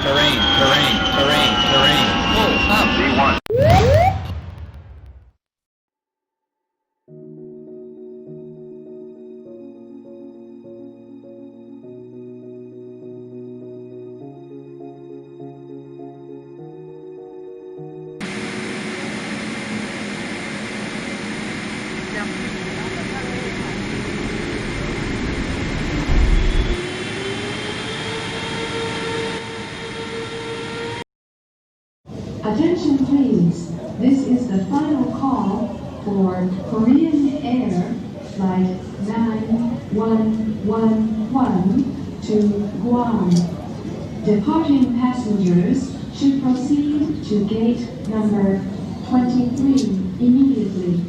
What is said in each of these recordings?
terrain. Pull up. Z1. Attention please, this is the final call for Korean Air Flight 9111 to Guam. Departing passengers should proceed to gate number 23 immediately.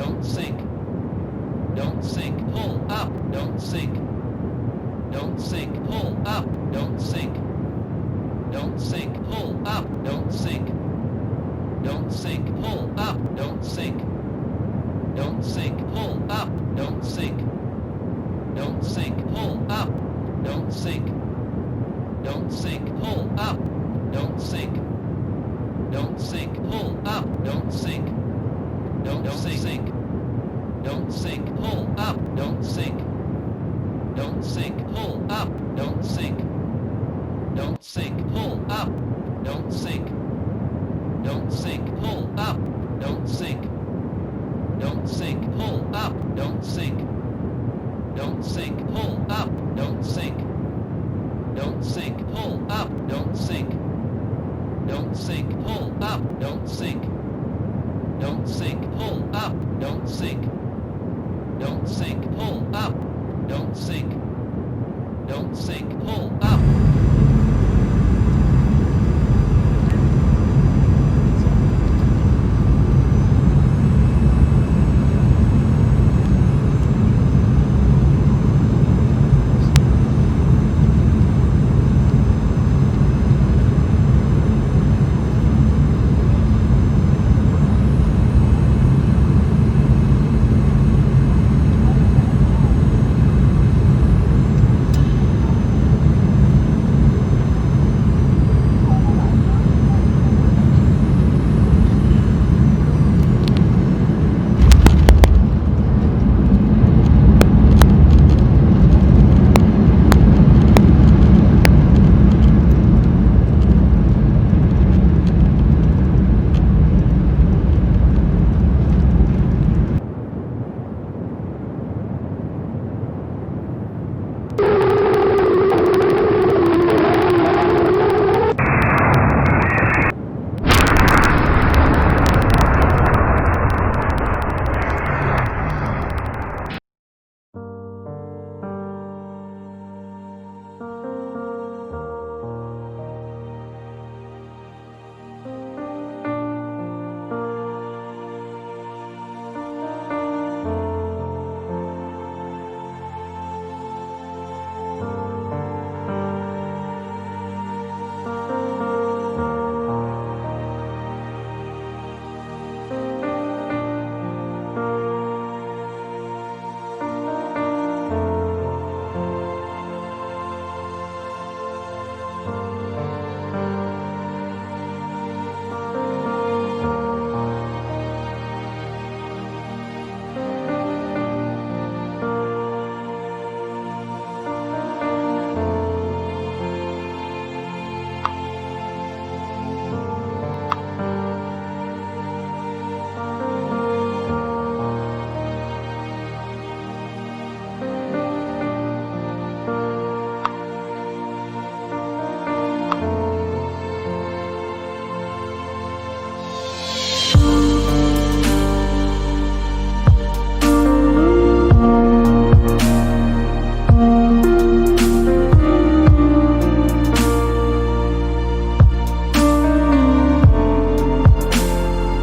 don't sink, don't sink, pull up, don't sink, don't sink, pull up, don't sink, don't sink, pull up, don't sink, don't sink, pull up, don't sink, don't sink, pull up, don't sink, don't sink, pull up, don't sink, don't sink, pull up, don't sink, don't sink, pull up, don't sink, don't sink, don't sink, pull up, don't sink, don't sink, pull up, don't sink, don't sink, pull up, don't sink, don't sink, pull up, don't sink, don't sink, pull up, don't sink, don't sink, pull up, don't sink, don't sink, pull up, don't sink, don't sink, pull up, don't sink, don't sink, pull up, don't sink, don't sink, pull up, don't sink, don't sink, pull up.